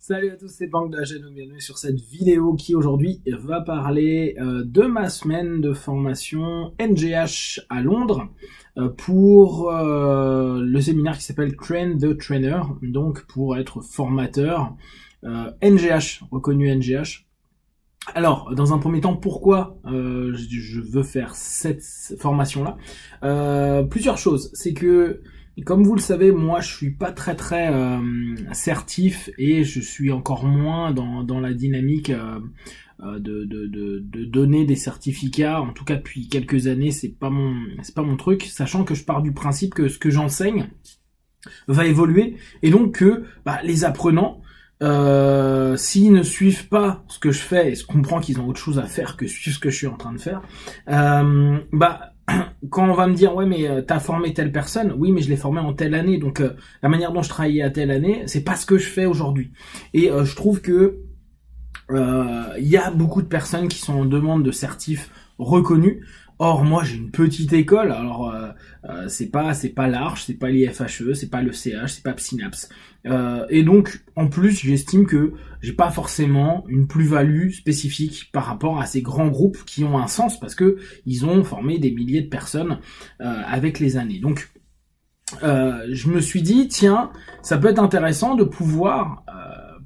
Salut à tous, c'est Banque de la chaîne, bienvenue sur cette vidéo qui aujourd'hui va parler de ma semaine de formation NGH à Londres pour le séminaire qui s'appelle Train the Trainer, donc pour être formateur NGH, reconnu NGH. Alors, dans un premier temps, pourquoi je veux faire cette formation-là? Plusieurs choses. C'est que, comme vous le savez, moi, je suis pas très certif et je suis encore moins dans la dynamique de donner des certificats. En tout cas, depuis quelques années, c'est pas mon truc. Sachant que je pars du principe que ce que j'enseigne va évoluer et donc que les apprenants s'ils ne suivent pas ce que je fais et se comprend qu'ils ont autre chose à faire que suivre ce que je suis en train de faire, quand on va me dire ouais mais t'as formé telle personne, oui mais je l'ai formé en telle année, donc la manière dont je travaillais à telle année, c'est pas ce que je fais aujourd'hui. Et je trouve que il y a beaucoup de personnes qui sont en demande de certifs reconnus. Or moi j'ai une petite école, alors c'est pas l'Arche, c'est pas l'IFHE, c'est pas le CH, c'est pas Psynaps. Et donc en plus j'estime que j'ai pas forcément une plus-value spécifique par rapport à ces grands groupes qui ont un sens parce que ils ont formé des milliers de personnes avec les années. Donc je me suis dit tiens, ça peut être intéressant de pouvoir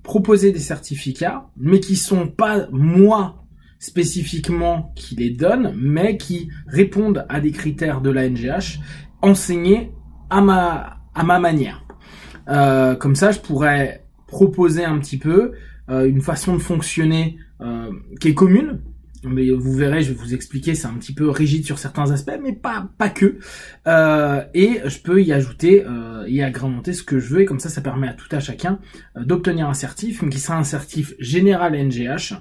proposer des certificats, mais qui sont pas moi spécifiquement qui les donnent, mais qui répondent à des critères de la NGH, enseignés à ma manière. Comme ça, je pourrais proposer un petit peu une façon de fonctionner qui est commune. Mais vous verrez, je vais vous expliquer, c'est un petit peu rigide sur certains aspects, mais pas que. Et je peux y ajouter et agrémenter ce que je veux, et comme ça permet à tout à chacun d'obtenir un certif, mais qui sera un certif général NGH,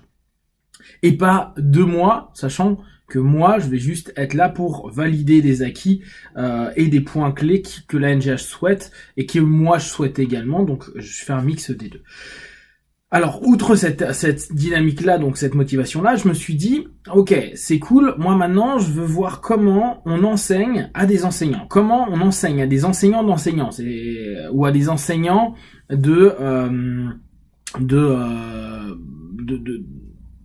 et pas de moi, sachant que moi, je vais juste être là pour valider des acquis et des points clés que la NGH souhaite et que moi je souhaite également, donc je fais un mix des deux. Alors, outre cette dynamique-là, donc cette motivation-là, je me suis dit, ok, c'est cool, moi maintenant, je veux voir comment on enseigne à des enseignants. Comment on enseigne à des enseignants d'enseignants, ou à des enseignants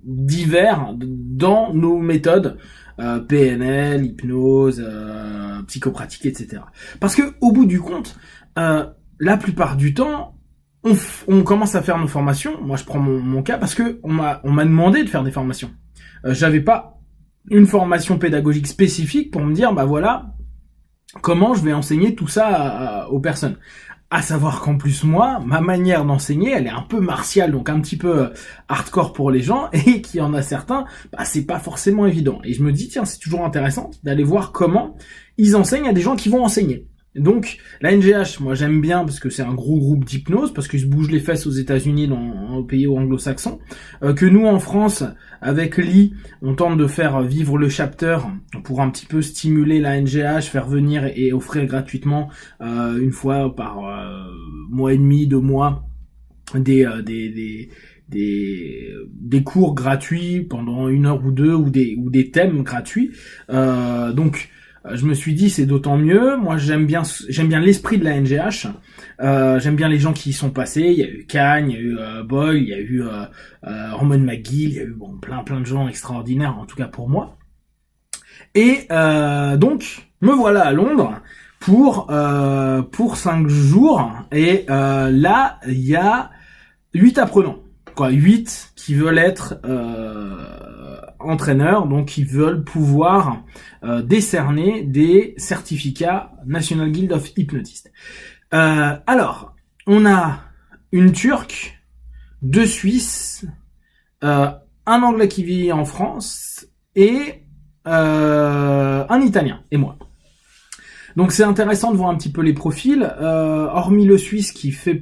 divers dans nos méthodes, PNL, hypnose, psychopratique, etc. Parce que, au bout du compte, la plupart du temps, on commence à faire nos formations. Moi, je prends mon cas parce que on m'a demandé de faire des formations. J'avais pas une formation pédagogique spécifique pour me dire, voilà, comment je vais enseigner tout ça aux personnes. À savoir qu'en plus, moi, ma manière d'enseigner, elle est un peu martiale, donc un petit peu hardcore pour les gens, et qu'il y en a certains, c'est pas forcément évident. Et je me dis, tiens, c'est toujours intéressant d'aller voir comment ils enseignent à des gens qui vont enseigner. Donc, la NGH, moi j'aime bien parce que c'est un gros groupe d'hypnose, parce qu'ils se bougent les fesses aux États-Unis, dans aux pays anglo-saxons, que nous en France, avec Lee, on tente de faire vivre le chapter pour un petit peu stimuler la NGH, faire venir et offrir gratuitement une fois par mois et demi, 2 mois, des cours gratuits pendant 1 heure ou 2, ou des thèmes gratuits. Donc je me suis dit c'est d'autant mieux. Moi j'aime bien l'esprit de la NGH. J'aime bien les gens qui y sont passés. Il y a eu Cagne, il y a eu Boyle, il y a eu Roman McGill, il y a eu plein de gens extraordinaires, en tout cas pour moi. Et donc me voilà à Londres pour 5 jours, et là il y a 8 apprenants, 8 qui veulent être entraîneurs, donc qui veulent pouvoir décerner des certificats National Guild of Hypnotists. Alors, on a une Turque, 2 Suisses, un Anglais qui vit en France et un Italien, et moi. Donc c'est intéressant de voir un petit peu les profils. Hormis le Suisse qui fait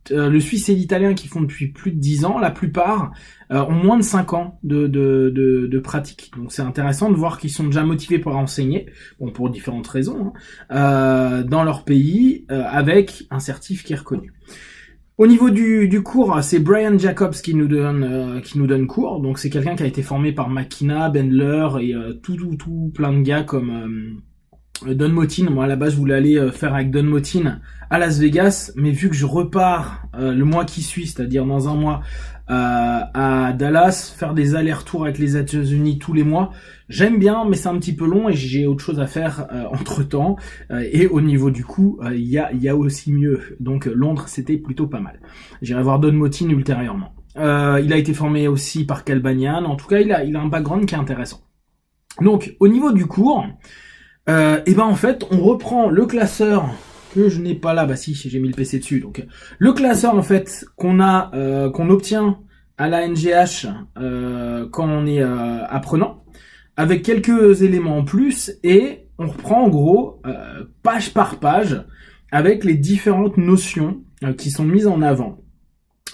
le Suisse et l'Italien qui font depuis plus de 10 ans, la plupart ont moins de 5 ans de pratique. Donc c'est intéressant de voir qu'ils sont déjà motivés pour enseigner, pour différentes raisons, dans leur pays, avec un certif qui est reconnu. Au niveau du cours, c'est Brian Jacobs qui nous donne cours. Donc c'est quelqu'un qui a été formé par McKenna, Bendler et tout plein de gars comme Don Motin, moi à la base je voulais aller faire avec Don Motin à Las Vegas, mais vu que je repars le mois qui suit, c'est-à-dire dans un mois à Dallas, faire des allers-retours avec les États-Unis tous les mois, j'aime bien, mais c'est un petit peu long et j'ai autre chose à faire entre-temps. Et au niveau du coût, il y a aussi mieux. Donc Londres, c'était plutôt pas mal. J'irai voir Don Motin ultérieurement. Il a été formé aussi par Calbanian. En tout cas, il a un background qui est intéressant. Donc au niveau du cours, et ben en fait, on reprend le classeur que je n'ai pas là, bah si, j'ai mis le PC dessus. Donc le classeur en fait qu'on obtient à la NGH quand on est apprenant, avec quelques éléments en plus, et on reprend en gros page par page avec les différentes notions qui sont mises en avant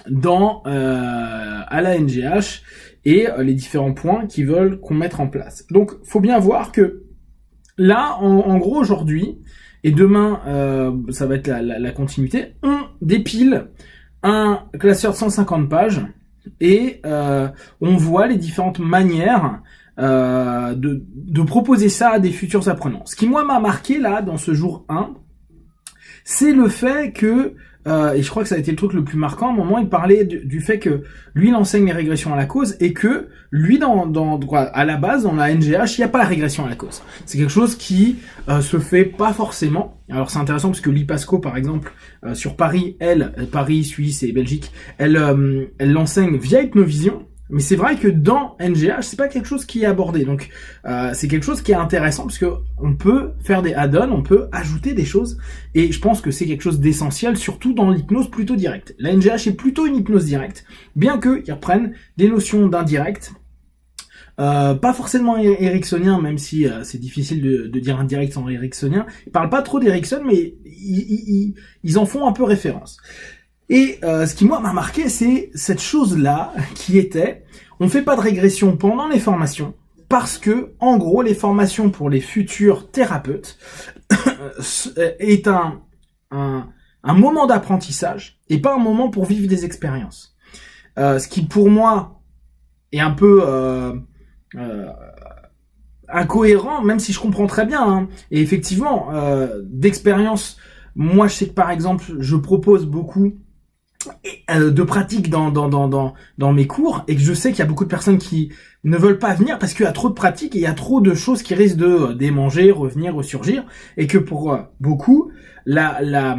dans à la NGH et les différents points qu'ils veulent qu'on mette en place. Donc faut bien voir que là, en gros, aujourd'hui, et demain, ça va être la continuité, on dépile un classeur de 150 pages, et on voit les différentes manières de proposer ça à des futurs apprenants. Ce qui, moi, m'a marqué, là, dans ce jour 1, c'est le fait que, et je crois que ça a été le truc le plus marquant, à un moment, il parlait du fait que lui, il enseigne les régressions à la cause, et que lui, à la base, dans la NGH, il n'y a pas la régression à la cause. C'est quelque chose qui se fait pas forcément. Alors c'est intéressant parce que l'IPASCO, par exemple, sur Paris, Paris, Suisse et Belgique, elle l'enseigne via Hypnovision. Mais c'est vrai que dans NGH, c'est pas quelque chose qui est abordé. Donc, c'est quelque chose qui est intéressant parce que on peut faire des add-ons, on peut ajouter des choses. Et je pense que c'est quelque chose d'essentiel, surtout dans l'hypnose plutôt directe. La NGH est plutôt une hypnose directe, bien qu'ils reprennent des notions d'indirect. Pas forcément ericksonien, même si c'est difficile de dire indirect sans ericksonien. Ils parlent pas trop d'Erickson, mais ils en font un peu référence. Et ce qui moi m'a marqué, c'est cette chose-là qui était, on fait pas de régression pendant les formations, parce que en gros les formations pour les futurs thérapeutes est un moment d'apprentissage et pas un moment pour vivre des expériences. Ce qui pour moi est un peu incohérent, même si je comprends très bien. Hein. Et effectivement, d'expérience, moi je sais que par exemple, je propose beaucoup de pratiques dans mes cours, et que je sais qu'il y a beaucoup de personnes qui ne veulent pas venir parce qu'il y a trop de pratiques et il y a trop de choses qui risquent de démanger, revenir, ressurgir, et que pour beaucoup, la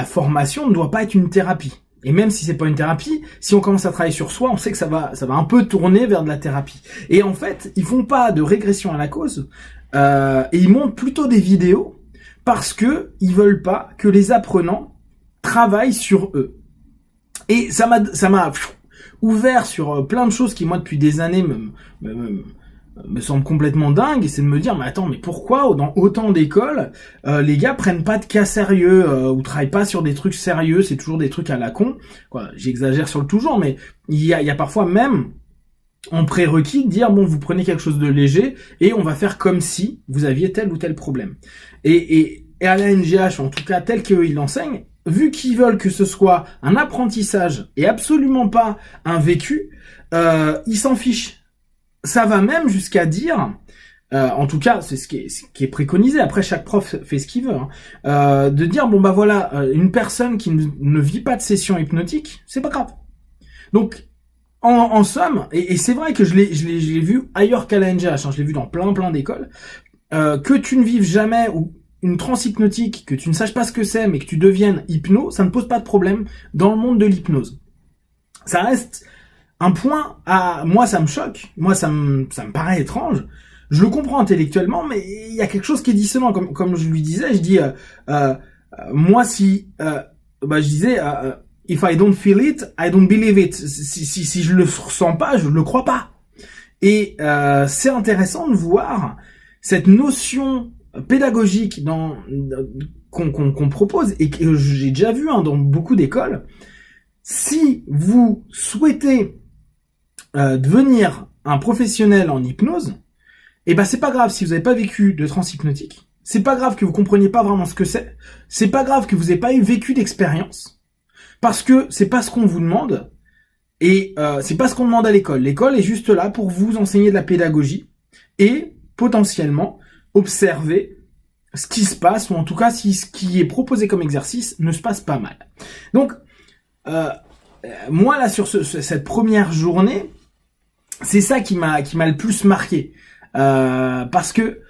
formation ne doit pas être une thérapie. Et même si c'est pas une thérapie, si on commence à travailler sur soi, on sait que ça va un peu tourner vers de la thérapie. Et en fait, ils font pas de régression à la cause, et ils montrent plutôt des vidéos parce que ils veulent pas que les apprenants travaillent sur eux. Et ça m'a ouvert sur plein de choses qui, moi, depuis des années, me semblent complètement dingues. Et c'est de me dire, mais attends, mais pourquoi dans autant d'écoles, les gars prennent pas de cas sérieux, ou travaillent pas sur des trucs sérieux, c'est toujours des trucs à la con. Quoi, j'exagère sur le toujours, mais il y a parfois même en prérequis de dire, bon, vous prenez quelque chose de léger, et on va faire comme si vous aviez tel ou tel problème. Et à la NGH, en tout cas, tel qu'ils l'enseignent, vu qu'ils veulent que ce soit un apprentissage et absolument pas un vécu, ils s'en fichent. Ça va même jusqu'à dire, en tout cas, c'est ce qui est préconisé. Après, chaque prof fait ce qu'il veut, hein, de dire bon bah voilà, une personne qui ne vit pas de session hypnotique, c'est pas grave. Donc, en somme, et c'est vrai que je l'ai vu ailleurs qu'à la NGH, hein, je l'ai vu dans plein d'écoles, que tu ne vives jamais ou une transe hypnotique, que tu ne saches pas ce que c'est, mais que tu deviennes hypno, ça ne pose pas de problème dans le monde de l'hypnose. Ça reste un point moi ça me choque, moi ça me paraît étrange. Je le comprends intellectuellement, mais il y a quelque chose qui est dissonant. Comme je lui disais, je dis, moi si, je disais, if I don't feel it, I don't believe it. Si je le ressens pas, je le crois pas. Et c'est intéressant de voir cette notion pédagogique qu'on propose et que j'ai déjà vu dans beaucoup d'écoles. Si vous souhaitez devenir un professionnel en hypnose, et ben c'est pas grave si vous n'avez pas vécu de transe hypnotique, c'est pas grave que vous compreniez pas vraiment ce que c'est pas grave que vous n'ayez pas eu vécu d'expérience, parce que c'est pas ce qu'on vous demande, et c'est pas ce qu'on demande à l'école. L'école est juste là pour vous enseigner de la pédagogie et potentiellement observer ce qui se passe, ou en tout cas si ce qui est proposé comme exercice ne se passe pas mal. Donc, moi là sur cette première journée, c'est ça qui m'a le plus marqué, parce que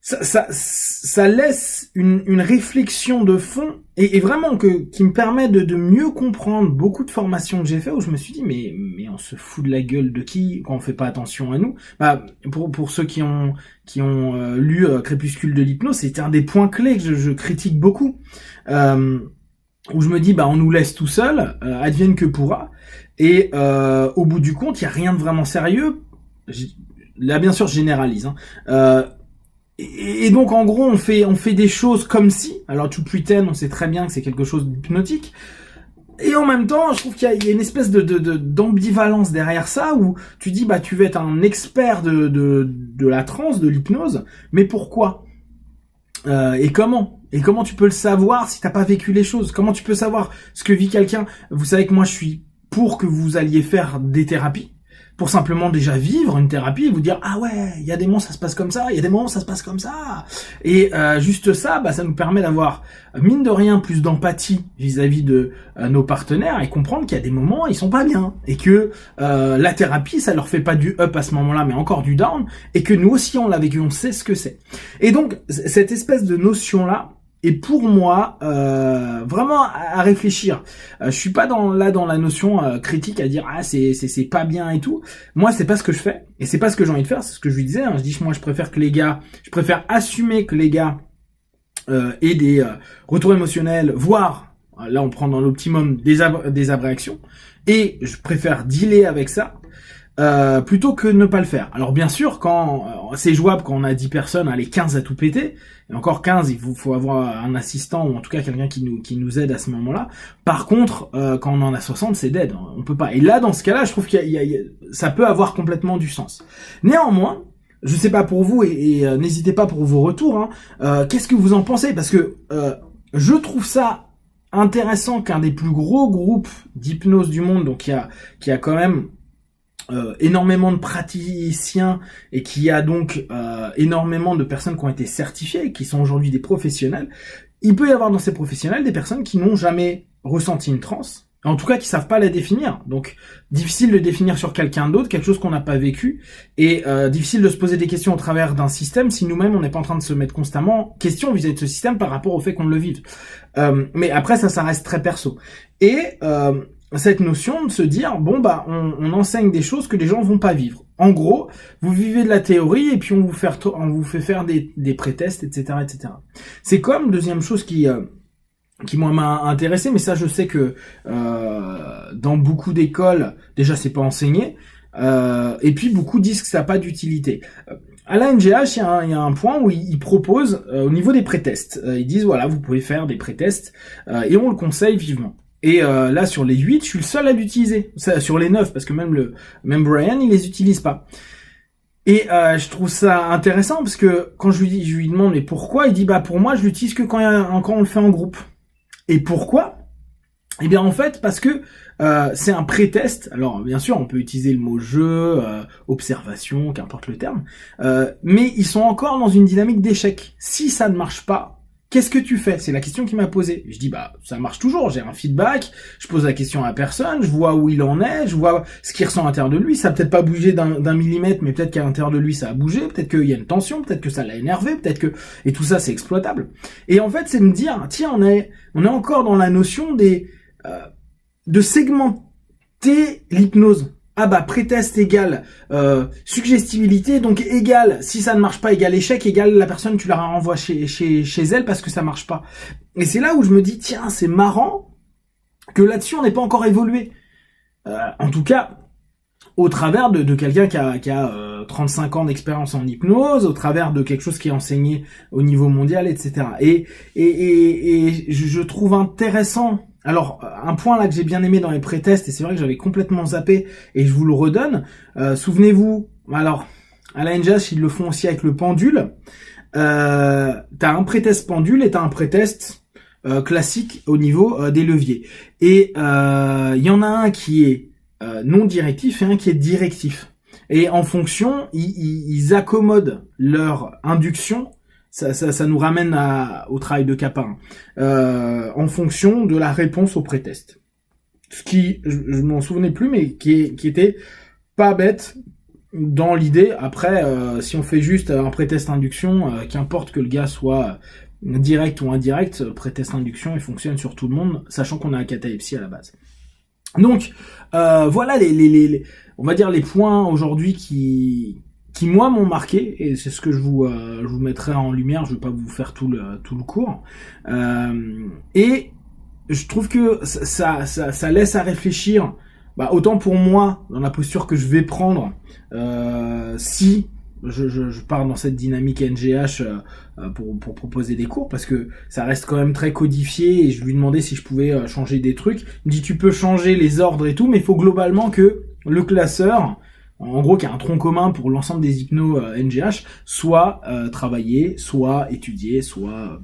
ça laisse une réflexion de fond et vraiment qui me permet de mieux comprendre beaucoup de formations que j'ai fait où je me suis dit mais on se fout de la gueule de qui quand on fait pas attention à nous. Bah pour ceux qui ont lu Crépuscule de l'hypnose, c'était un des points clés que je critique beaucoup, où je me dis bah on nous laisse tout seul, advienne que pourra, et au bout du compte il y a rien de vraiment sérieux. Là bien sûr je généralise, et donc en gros on fait des choses comme si, alors to pretend, on sait très bien que c'est quelque chose d'hypnotique, et en même temps je trouve qu'il y a une espèce d'ambivalence derrière ça, où tu dis bah tu veux être un expert de la transe, de l'hypnose, mais pourquoi, et comment tu peux le savoir si t'as pas vécu les choses? Comment tu peux savoir ce que vit quelqu'un? Vous savez que moi je suis pour que vous alliez faire des thérapies, pour simplement déjà vivre une thérapie et vous dire ah ouais, il y a des moments ça se passe comme ça, il y a des moments ça se passe comme ça, et juste ça, bah ça nous permet d'avoir mine de rien plus d'empathie vis-à-vis de nos partenaires, et comprendre qu'il y a des moments ils sont pas bien, et que la thérapie ça leur fait pas du up à ce moment-là mais encore du down, et que nous aussi on l'a vécu, on sait ce que c'est. Et donc cette espèce de notion là, et pour moi, vraiment à réfléchir. Je suis pas dans la notion critique à dire ah c'est pas bien et tout. Moi c'est pas ce que je fais, et c'est pas ce que j'ai envie de faire. C'est ce que je lui disais. Je dis moi je préfère assumer que les gars aient des retours émotionnels, voire là on prend dans l'optimum des abréactions, et je préfère dealer avec ça. Plutôt que ne pas le faire. Alors bien sûr, quand c'est jouable, quand on a 10 personnes, les 15 à tout péter, et encore 15, il faut avoir un assistant, ou en tout cas quelqu'un qui nous aide à ce moment-là. Par contre, quand on en a 60, c'est dead, on peut pas. Et là, dans ce cas-là, je trouve ça peut avoir complètement du sens. Néanmoins, je sais pas pour vous, et n'hésitez pas pour vos retours, qu'est-ce que vous en pensez? Parce que je trouve ça intéressant qu'un des plus gros groupes d'hypnose du monde, donc qui a quand même énormément de praticiens, et qui a donc énormément de personnes qui ont été certifiées, qui sont aujourd'hui des professionnels. Il peut y avoir dans ces professionnels des personnes qui n'ont jamais ressenti une transe, en tout cas qui savent pas la définir. Donc difficile de définir sur quelqu'un d'autre, quelque chose qu'on n'a pas vécu, et difficile de se poser des questions au travers d'un système si nous-mêmes on n'est pas en train de se mettre constamment en question vis-à-vis de ce système par rapport au fait qu'on le vive. Mais après ça reste très perso. Et cette notion de se dire bon bah on enseigne des choses que les gens vont pas vivre. En gros, vous vivez de la théorie et puis on vous fait faire des pré-tests, etc., etc. C'est comme deuxième chose qui moi m'a intéressé, mais ça je sais que dans beaucoup d'écoles déjà c'est pas enseigné, et puis beaucoup disent que ça n'a pas d'utilité. À la NGH, il y a un point où ils proposent au niveau des pré-tests, ils disent voilà vous pouvez faire des pré-tests, et on le conseille vivement. Et là, sur les 8, je suis le seul à l'utiliser. Sur les 9, parce que même Brian, il les utilise pas. Et je trouve ça intéressant, parce que quand je lui demande mais pourquoi, il dit bah pour moi, je l'utilise que quand on le fait en groupe. Et pourquoi? Eh bien en fait, parce que c'est un pré-test. Alors bien sûr, on peut utiliser le mot jeu, observation, qu'importe le terme. Mais ils sont encore dans une dynamique d'échec. Si ça ne marche pas, qu'est-ce que tu fais? C'est la question qu'il m'a posée. Je dis bah ça marche toujours, j'ai un feedback, je pose la question à la personne, je vois où il en est, je vois ce qu'il ressent à l'intérieur de lui, ça a peut-être pas bougé d'un millimètre, mais peut-être qu'à l'intérieur de lui ça a bougé, peut-être qu'il y a une tension, peut-être que ça l'a énervé, peut-être que... Et tout ça c'est exploitable. Et en fait c'est me dire, tiens on est encore dans la notion de segmenter l'hypnose. Ah bah pré-test égale suggestibilité, donc égale si ça ne marche pas égale échec, égale la personne tu la renvoies chez elle parce que ça marche pas. Et c'est là où je me dis tiens c'est marrant que là-dessus on n'est pas encore évolué. En tout cas au travers de quelqu'un qui a 35 ans d'expérience en hypnose, au travers de quelque chose qui est enseigné au niveau mondial, etc. Et je trouve intéressant. Alors, un point là que j'ai bien aimé dans les pré-tests, et c'est vrai que j'avais complètement zappé, et je vous le redonne, souvenez-vous, alors, à la NGH, ils le font aussi avec le pendule. T'as un pré-test pendule et t'as un pré-test classique au niveau des leviers. Et il y en a un qui est non directif et un qui est directif. Et en fonction, ils accommodent leur induction. Ça nous ramène au travail de Capin, en fonction de la réponse au pré-test. Ce qui, je m'en souvenais plus, mais qui était pas bête dans l'idée. Après, si on fait juste un pré-test induction, qu'importe que le gars soit direct ou indirect, pré-test induction, il fonctionne sur tout le monde, sachant qu'on a un catalepsie à la base. Donc, voilà on va dire les points aujourd'hui qui moi m'ont marqué, et c'est ce que je vous mettrai en lumière. Je vais pas vous faire tout le cours, et je trouve que ça laisse à réfléchir, autant pour moi dans la posture que je vais prendre si je pars dans cette dynamique NGH pour proposer des cours, parce que ça reste quand même très codifié, et je lui demandais si je pouvais changer des trucs. Il me dit tu peux changer les ordres et tout, mais il faut globalement que le classeur, en gros qui a un tronc commun pour l'ensemble des ICNO NGH, soit travaillé, soit étudié, soit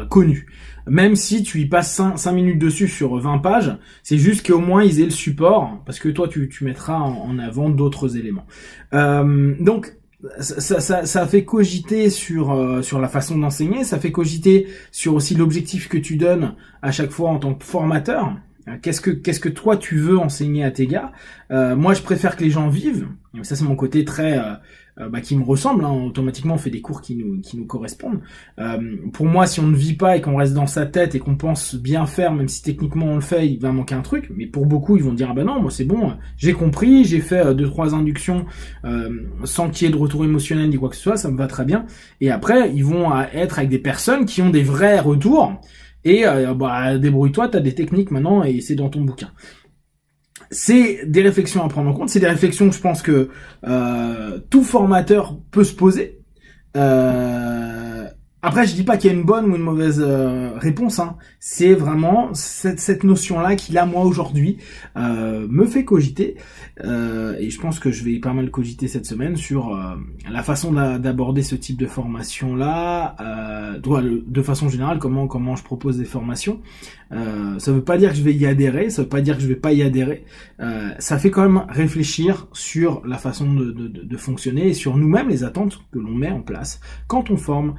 connu. Même si tu y passes 5 minutes dessus sur 20 pages, c'est juste qu'au moins ils aient le support, parce que toi tu mettras en avant d'autres éléments. Donc ça fait cogiter sur la façon d'enseigner, ça fait cogiter sur aussi l'objectif que tu donnes à chaque fois en tant que formateur. Qu'est-ce que toi tu veux enseigner à tes gars? Moi je préfère que les gens vivent. Ça c'est mon côté très qui me ressemble, hein. Automatiquement on fait des cours qui nous correspondent. Pour moi, si on ne vit pas et qu'on reste dans sa tête et qu'on pense bien faire, même si techniquement on le fait, il va manquer un truc. Mais pour beaucoup, ils vont dire non, moi c'est bon, j'ai compris, j'ai fait 2-3 inductions sans qu'il y ait de retour émotionnel ni quoi que ce soit, ça me va très bien. Et après, ils vont être avec des personnes qui ont des vrais retours. Et débrouille-toi, t'as des techniques maintenant et c'est dans ton bouquin. C'est des réflexions à prendre en compte, c'est des réflexions que je pense que tout formateur peut se poser. Après, je dis pas qu'il y a une bonne ou une mauvaise réponse, hein. C'est vraiment cette notion-là qui, là, moi, aujourd'hui, me fait cogiter. Et je pense que je vais pas mal cogiter cette semaine sur la façon d'aborder ce type de formation-là, de façon générale, comment je propose des formations. Ça veut pas dire que je vais y adhérer, ça veut pas dire que je vais pas y adhérer. Ça fait quand même réfléchir sur la façon de fonctionner et sur nous-mêmes, les attentes que l'on met en place quand on forme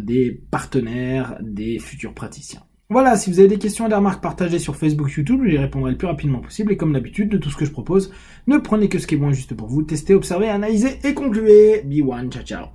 des partenaires, des futurs praticiens. Voilà, si vous avez des questions et des remarques, partagées sur Facebook, YouTube, j'y répondrai le plus rapidement possible. Et comme d'habitude, de tout ce que je propose, ne prenez que ce qui est bon et juste pour vous. Testez, observez, analysez et concluez. Be one, ciao ciao.